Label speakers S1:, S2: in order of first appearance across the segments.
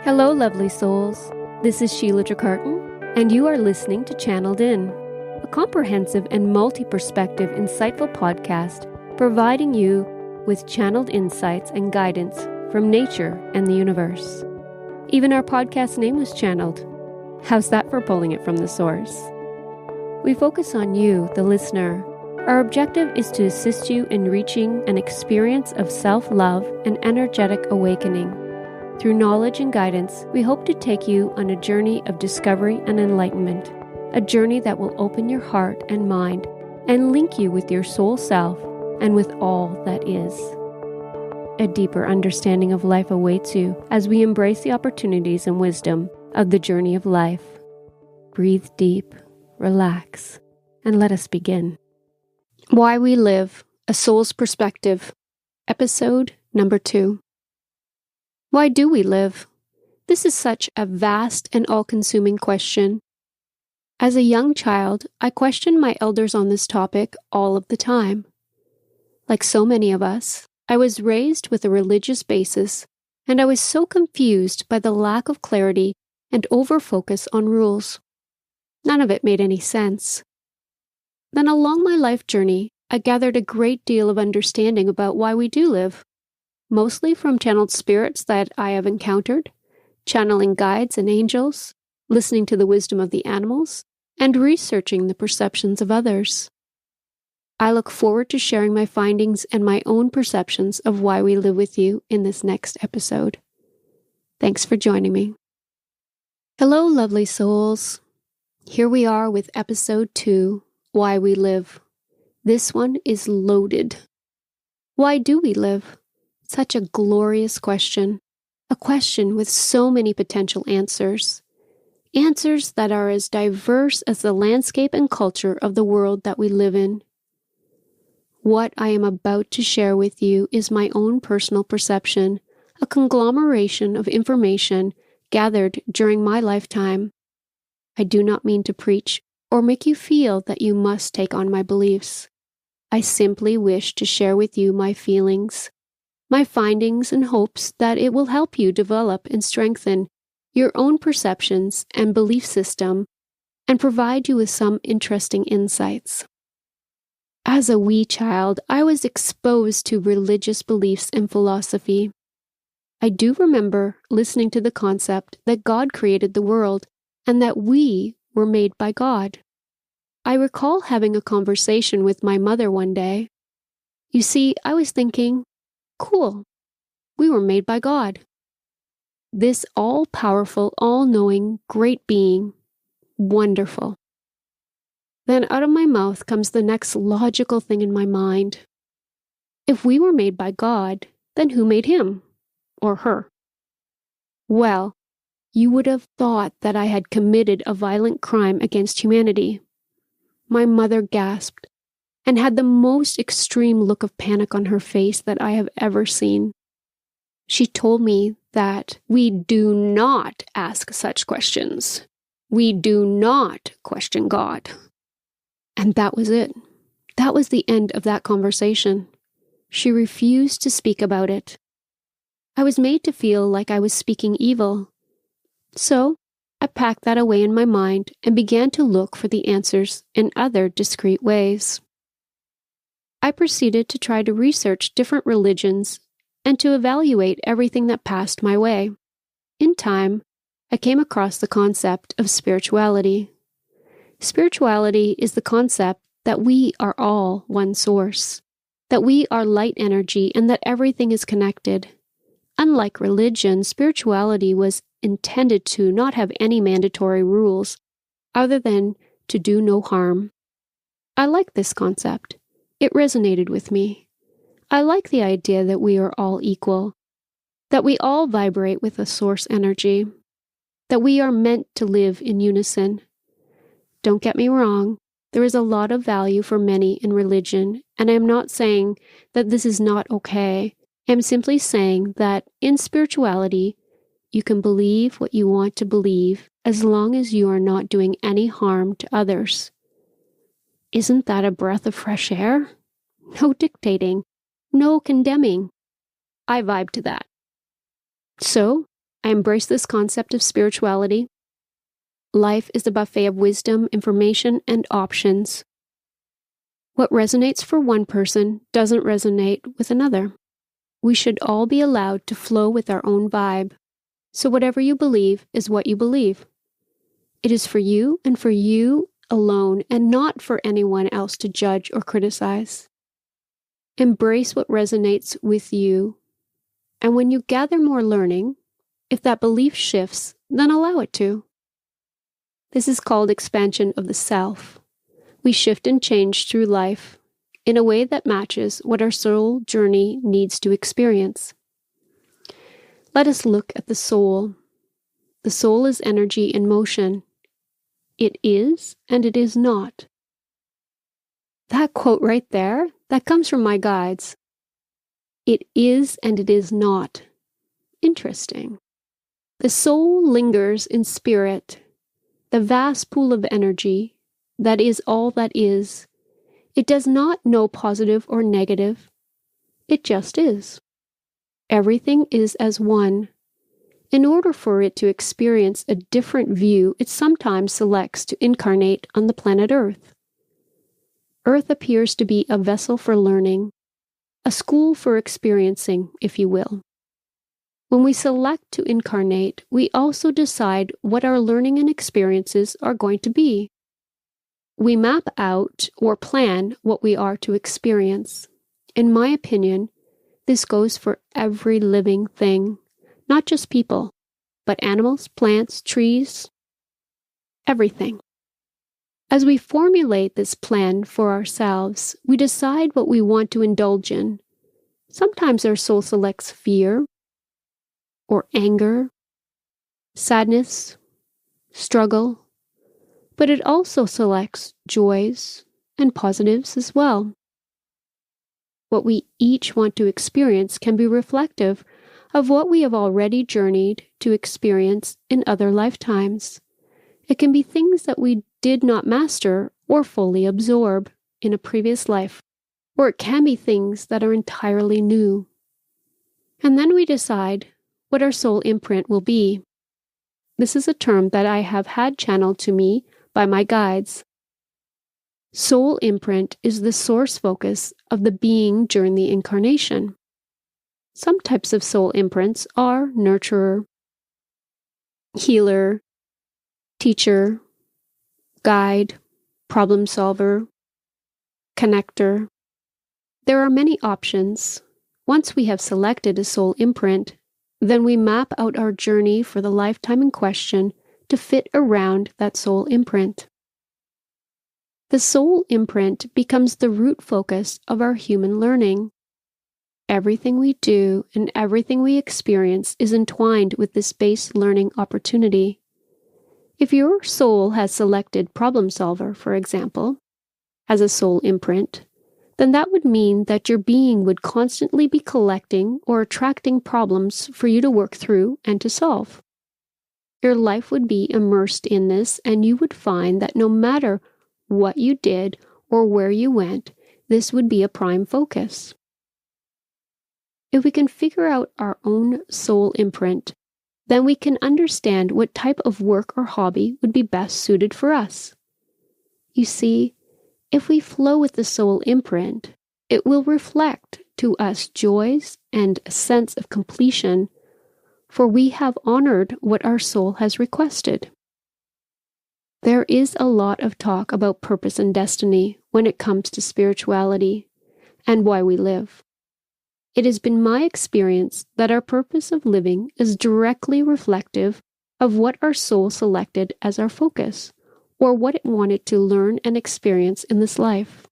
S1: Hello, lovely souls. This is Sheila, and you are listening to Channeled In, a comprehensive and multi-perspective, insightful podcast providing you with channeled insights and guidance from nature and the universe. Even our podcast name was channeled. How's that for pulling it from the source? We focus on you, the listener. Our objective is to assist you in reaching an experience of self-love and energetic awakening. Through knowledge and guidance, we hope to take you on a journey of discovery and enlightenment, a journey that will open your heart and mind and link you with your soul self and with all that is. A deeper understanding of life awaits you as we embrace the opportunities and wisdom of the journey of life. Breathe deep, relax, and let us begin. Why We Live, A Soul's Perspective, Episode number 2. Why do we live? This is such a vast and all-consuming question. As a young child, I questioned my elders on this topic all of the time. Like so many of us, I was raised with a religious basis, and I was so confused by the lack of clarity and over-focus on rules. None of it made any sense. Then along my life journey, I gathered a great deal of understanding about why we do live. Mostly from channeled spirits that I have encountered, channeling guides and angels, listening to the wisdom of the animals, and researching the perceptions of others. I look forward to sharing my findings and my own perceptions of why we live with you in this next episode. Thanks for joining me. Hello, lovely souls. Here we are with episode 2, Why We Live. This one is loaded. Why do we live? Such a glorious question, a question with so many potential answers. Answers that are as diverse as the landscape and culture of the world that we live in. What I am about to share with you is my own personal perception, a conglomeration of information gathered during my lifetime. I do not mean to preach or make you feel that you must take on my beliefs. I simply wish to share with you my feelings, my findings, and hopes that it will help you develop and strengthen your own perceptions and belief system and provide you with some interesting insights. As a wee child, I was exposed to religious beliefs and philosophy. I do remember listening to the concept that God created the world and that we were made by God. I recall having a conversation with my mother one day. You see, I was thinking, cool, we were made by God. This all-powerful, all-knowing, great being. Wonderful. Then out of my mouth comes the next logical thing in my mind. If we were made by God, then who made him? Or her? Well, you would have thought that I had committed a violent crime against humanity. My mother gasped and had the most extreme look of panic on her face that I have ever seen. She told me that we do not ask such questions. We do not question God. And that was it. That was the end of that conversation. She refused to speak about it. I was made to feel like I was speaking evil. So I packed that away in my mind and began to look for the answers in other discreet ways. I proceeded to try to research different religions and to evaluate everything that passed my way. In time, I came across the concept of spirituality. Spirituality is the concept that we are all one source, that we are light energy and that everything is connected. Unlike religion, spirituality was intended to not have any mandatory rules other than to do no harm. I like this concept. It resonated with me. I like the idea that we are all equal, that we all vibrate with a source energy, that we are meant to live in unison. Don't get me wrong, there is a lot of value for many in religion, and I am not saying that this is not okay. I am simply saying that in spirituality, you can believe what you want to believe as long as you are not doing any harm to others. Isn't that a breath of fresh air? No dictating, no condemning. I vibe to that. So, I embrace this concept of spirituality. Life is a buffet of wisdom, information, and options. What resonates for one person doesn't resonate with another. We should all be allowed to flow with our own vibe. So whatever you believe is what you believe. It is for you and for you alone, and not for anyone else to judge or criticize. Embrace what resonates with you. And when you gather more learning, if that belief shifts, then allow it to. This is called expansion of the self. We shift and change through life in a way that matches what our soul journey needs to experience. Let us look at the soul. The soul is energy in motion. It is and it is not. That quote right there, that comes from my guides. It is and it is not. Interesting. The soul lingers in spirit, the vast pool of energy that is all that is. It does not know positive or negative. It just is. Everything is as one. In order for it to experience a different view, it sometimes selects to incarnate on the planet Earth. Earth appears to be a vessel for learning, a school for experiencing, if you will. When we select to incarnate, we also decide what our learning and experiences are going to be. We map out or plan what we are to experience. In my opinion, this goes for every living thing, not just people, but animals, plants, trees, everything. As we formulate this plan for ourselves, we decide what we want to indulge in. Sometimes our soul selects fear, or anger, sadness, struggle, but it also selects joys and positives as well. What we each want to experience can be reflective of what we have already journeyed to experience in other lifetimes. It can be things that we did not master or fully absorb in a previous life, or it can be things that are entirely new. And then we decide what our soul imprint will be. This is a term that I have had channeled to me by my guides. Soul imprint is the source focus of the being during the incarnation. Some types of soul imprints are nurturer, healer, teacher, guide, problem solver, connector. There are many options. Once we have selected a soul imprint, then we map out our journey for the lifetime in question to fit around that soul imprint. The soul imprint becomes the root focus of our human learning. Everything we do and everything we experience is entwined with this base learning opportunity. If your soul has selected problem solver, for example, as a soul imprint, then that would mean that your being would constantly be collecting or attracting problems for you to work through and to solve. Your life would be immersed in this, and you would find that no matter what you did or where you went, this would be a prime focus. If we can figure out our own soul imprint, then we can understand what type of work or hobby would be best suited for us. You see, if we flow with the soul imprint, it will reflect to us joys and a sense of completion, for we have honored what our soul has requested. There is a lot of talk about purpose and destiny when it comes to spirituality and why we live. It has been my experience that our purpose of living is directly reflective of what our soul selected as our focus, or what it wanted to learn and experience in this life.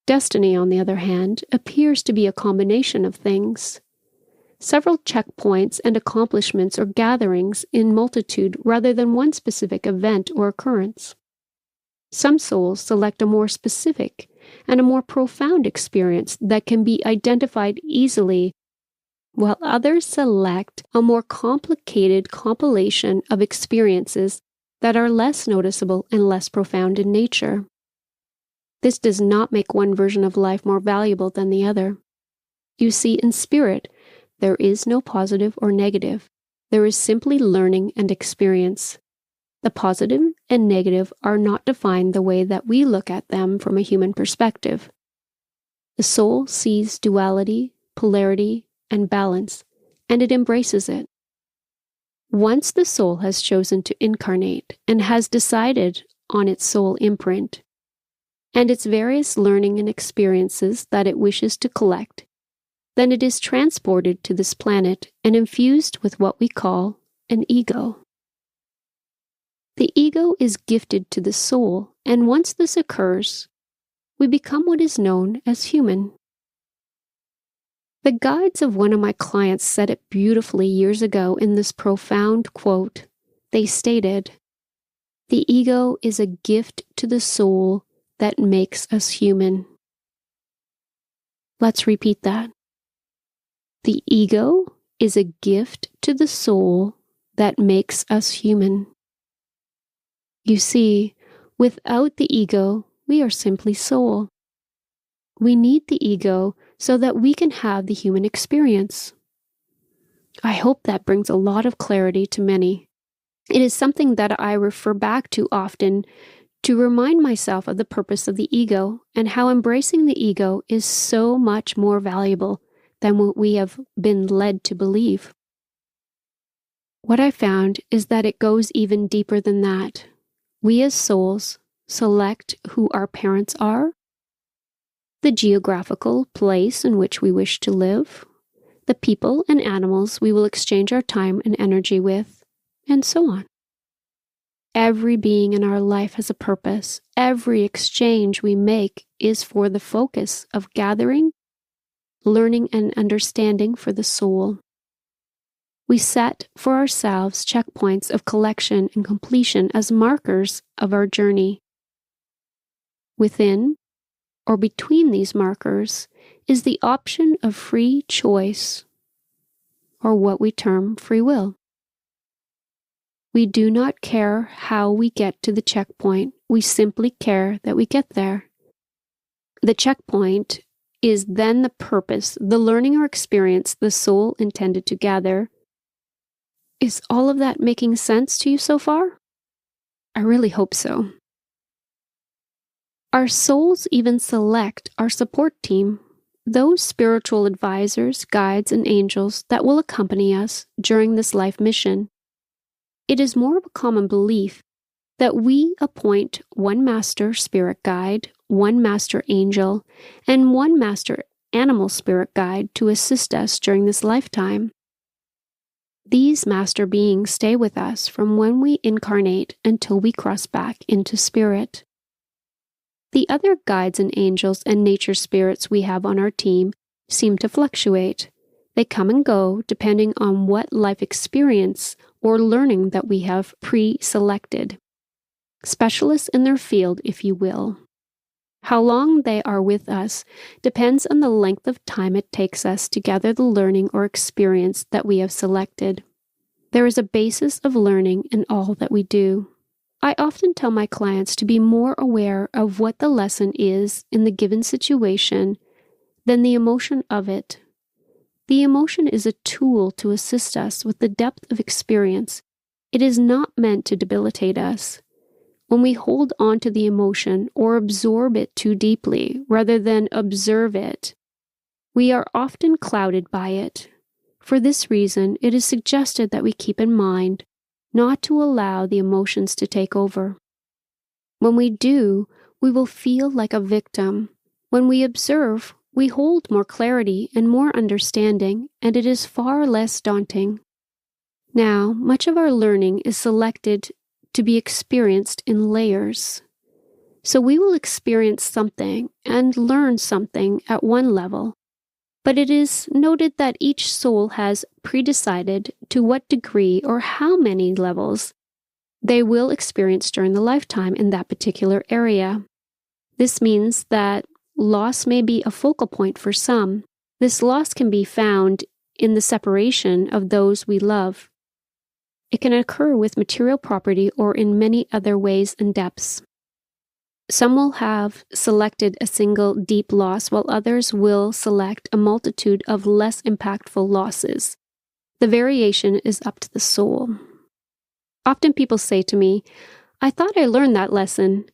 S1: Destiny, on the other hand, appears to be a combination of things. Several checkpoints and accomplishments or gatherings in multitude rather than one specific event or occurrence. Some souls select a more specific and a more profound experience that can be identified easily, while others select a more complicated compilation of experiences that are less noticeable and less profound in nature. This does not make one version of life more valuable than the other. You see, in spirit, there is no positive or negative. There is simply learning and experience. The positive and negative are not defined the way that we look at them from a human perspective. The soul sees duality, polarity, and balance, and it embraces it. Once the soul has chosen to incarnate and has decided on its soul imprint and its various learning and experiences that it wishes to collect, then it is transported to this planet and infused with what we call an ego. The ego is gifted to the soul, and once this occurs, we become what is known as human. The guides of one of my clients said it beautifully years ago in this profound quote. They stated, "The ego is a gift to the soul that makes us human." Let's repeat that. The ego is a gift to the soul that makes us human. You see, without the ego, we are simply soul. We need the ego so that we can have the human experience. I hope that brings a lot of clarity to many. It is something that I refer back to often to remind myself of the purpose of the ego and how embracing the ego is so much more valuable than what we have been led to believe. What I found is that it goes even deeper than that. We as souls select who our parents are, the geographical place in which we wish to live, the people and animals we will exchange our time and energy with, and so on. Every being in our life has a purpose. Every exchange we make is for the focus of gathering, learning, and understanding for the soul. We set for ourselves checkpoints of collection and completion as markers of our journey. Within or between these markers is the option of free choice, or what we term free will. We do not care how we get to the checkpoint, we simply care that we get there. The checkpoint is then the purpose, the learning or experience the soul intended to gather. Is all of that making sense to you so far? I really hope so. Our souls even select our support team, those spiritual advisors, guides, and angels that will accompany us during this life mission. It is more of a common belief that we appoint one master spirit guide, one master angel, and one master animal spirit guide to assist us during this lifetime. These master beings stay with us from when we incarnate until we cross back into spirit. The other guides and angels and nature spirits we have on our team seem to fluctuate. They come and go depending on what life experience or learning that we have pre-selected. Specialists in their field, if you will. How long they are with us depends on the length of time it takes us to gather the learning or experience that we have selected. There is a basis of learning in all that we do. I often tell my clients to be more aware of what the lesson is in the given situation than the emotion of it. The emotion is a tool to assist us with the depth of experience. It is not meant to debilitate us. When we hold on to the emotion or absorb it too deeply rather than observe it, we are often clouded by it. For this reason, it is suggested that we keep in mind not to allow the emotions to take over. When we do, we will feel like a victim. When we observe, we hold more clarity and more understanding, and it is far less daunting. Now, much of our learning is selected to be experienced in layers. So we will experience something and learn something at one level, but it is noted that each soul has predecided to what degree or how many levels they will experience during the lifetime in that particular area. This means that loss may be a focal point for some. This loss can be found in the separation of those we love. It can occur with material property or in many other ways and depths. Some will have selected a single deep loss, while others will select a multitude of less impactful losses. The variation is up to the soul. Often people say to me, "I thought I learned that lesson."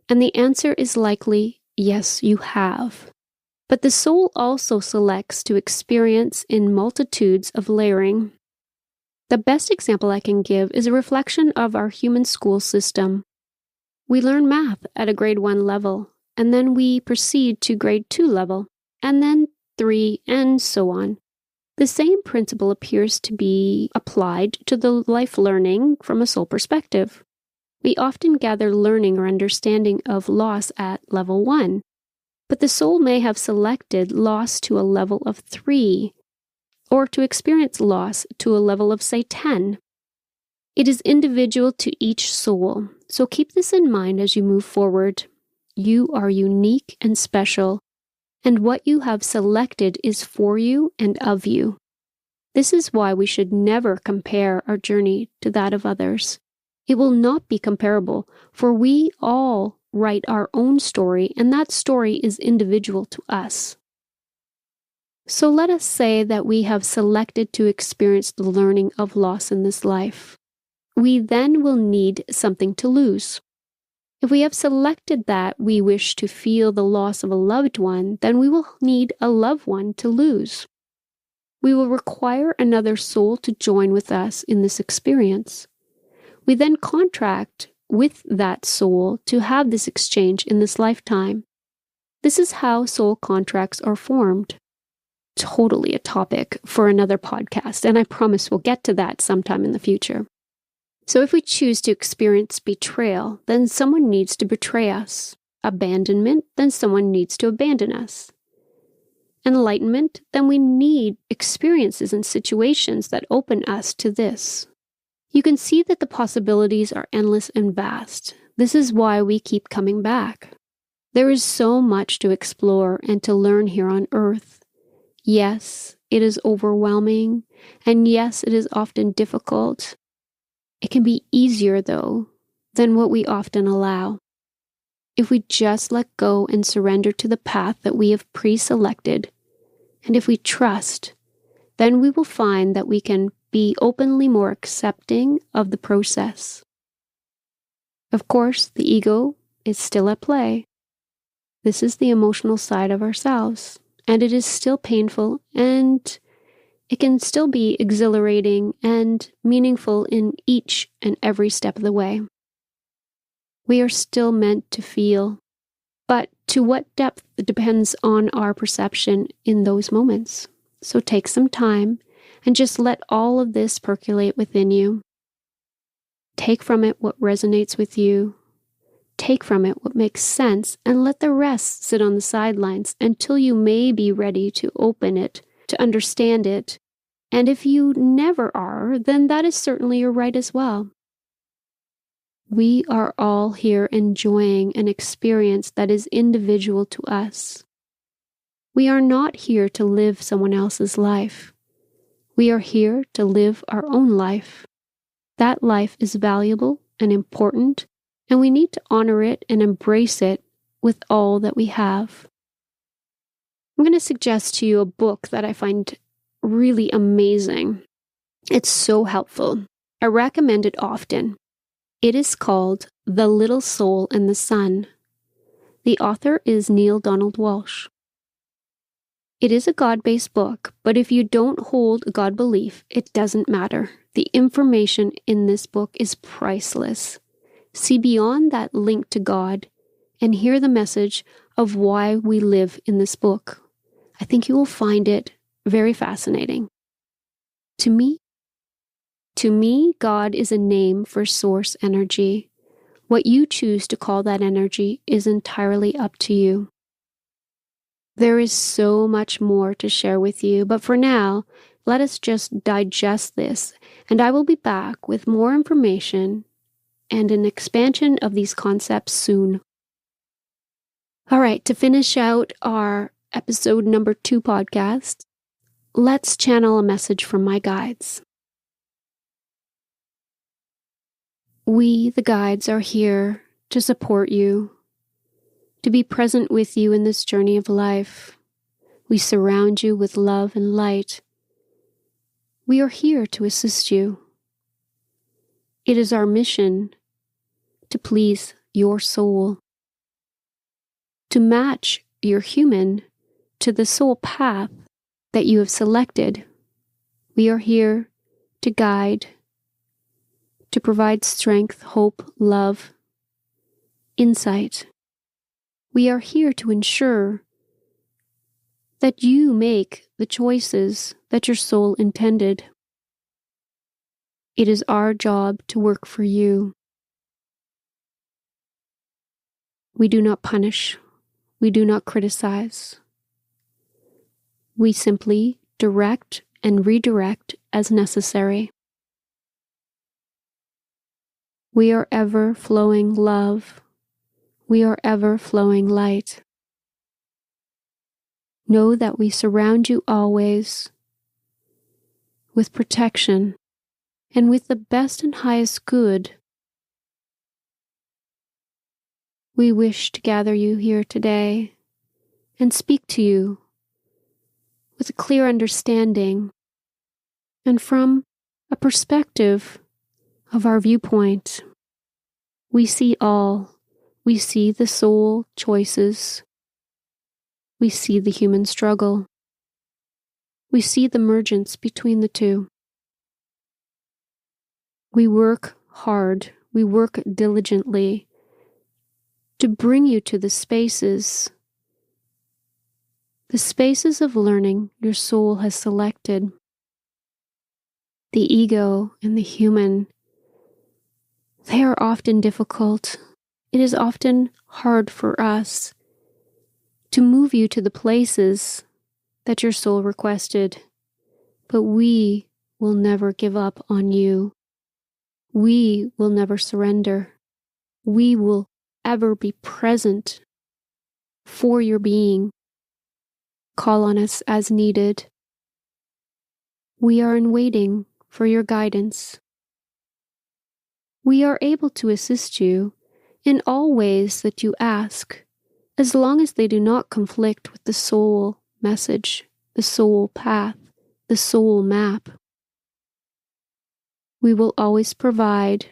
S1: And the answer is likely, yes, you have. But the soul also selects to experience in multitudes of layering. The best example I can give is a reflection of our human school system. We learn math at a grade 1 level, and then we proceed to grade 2 level, and then 3, and so on. The same principle appears to be applied to the life learning from a soul perspective. We often gather learning or understanding of loss at level 1, but the soul may have selected loss to a level of 3, or to experience loss to a level of, say, 10. It is individual to each soul, so keep this in mind as you move forward. You are unique and special, and what you have selected is for you and of you. This is why we should never compare our journey to that of others. It will not be comparable, for we all write our own story, and that story is individual to us. So let us say that we have selected to experience the learning of loss in this life. We then will need something to lose. If we have selected that we wish to feel the loss of a loved one, then we will need a loved one to lose. We will require another soul to join with us in this experience. We then contract with that soul to have this exchange in this lifetime. This is how soul contracts are formed. Totally a topic for another podcast, and I promise we'll get to that sometime in the future. So if we choose to experience betrayal, then someone needs to betray us. Abandonment, then someone needs to abandon us. Enlightenment, then we need experiences and situations that open us to this. You can see that the possibilities are endless and vast. This is why we keep coming back. There is so much to explore and to learn here on earth. Yes, it is overwhelming, and yes, it is often difficult. It can be easier, though, than what we often allow. If we just let go and surrender to the path that we have pre-selected, and if we trust, then we will find that we can be openly more accepting of the process. Of course, the ego is still at play. This is the emotional side of ourselves, and it is still painful, and it can still be exhilarating and meaningful in each and every step of the way. We are still meant to feel, but to what depth depends on our perception in those moments. So take some time and just let all of this percolate within you. Take from it what resonates with you. Take from it what makes sense, and let the rest sit on the sidelines until you may be ready to open it, to understand it. And if you never are, then that is certainly your right as well. We are all here enjoying an experience that is individual to us. We are not here to live someone else's life. We are here to live our own life. That life is valuable and important, and we need to honor it and embrace it with all that we have. I'm going to suggest to you a book that I find really amazing. It's so helpful. I recommend it often. It is called The Little Soul and the Sun. The author is Neale Donald Walsch. It is a God-based book, but if you don't hold a God belief, it doesn't matter. The information in this book is priceless. See beyond that link to God and hear the message of why we live in this book. I think you will find it very fascinating. To me, God is a name for source energy. What you choose to call that energy is entirely up to you. There is so much more to share with you, but for now, let us just digest this, and I will be back with more information and an expansion of these concepts soon. All right, to finish out our episode number 2 podcast, let's channel a message from my guides. We, the guides, are here to support you, to be present with you in this journey of life. We surround you with love and light. We are here to assist you. It is our mission to please your soul, to match your human to the soul path that you have selected. We are here to guide, to provide strength, hope, love, insight. We are here to ensure that you make the choices that your soul intended. It is our job to work for you. We do not punish. We do not criticize. We simply direct and redirect as necessary. We are ever flowing love. We are ever flowing light. Know that we surround you always with protection and with the best and highest good. We wish to gather you here today and speak to you with a clear understanding and from a perspective of our viewpoint. We see all. We see the soul choices. We see the human struggle. We see the mergence between the two. We work hard. We work diligently to bring you to the spaces of learning your soul has selected. The ego and the human, they are often difficult. It is often hard for us to move you to the places that your soul requested, but we will never give up on you. We will never surrender. We will ever be present for your being. Call on us as needed. We are in waiting for your guidance. We are able to assist you in all ways that you ask, as long as they do not conflict with the soul message, the soul path, the soul map. We will always provide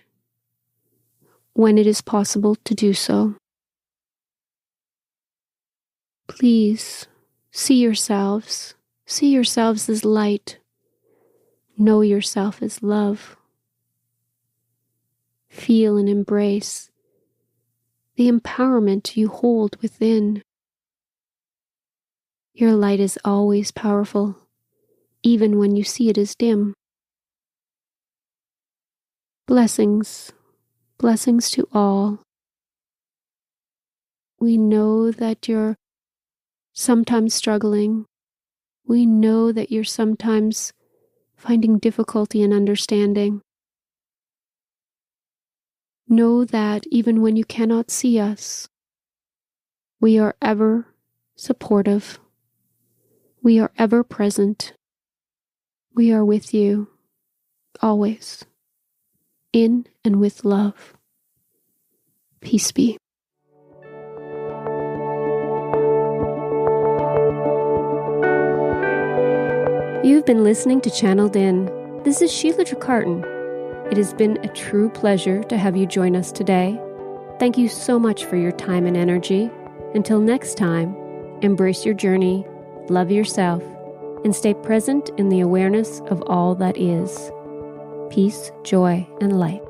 S1: when it is possible to do so. Please see yourselves as light. Know yourself as love. Feel and embrace the empowerment you hold within. Your light is always powerful, even when you see it as dim. Blessings, blessings to all. We know that you're sometimes struggling. We know that you're sometimes finding difficulty in understanding. Know that even when you cannot see us, we are ever supportive. We are ever present. We are with you, always, in and with love. Peace be. You've been listening to Channeled In. This is Sheila Dracarton. It has been a true pleasure to have you join us today. Thank you so much for your time and energy. Until next time, embrace your journey, love yourself, and stay present in the awareness of all that is. Peace, joy, and light.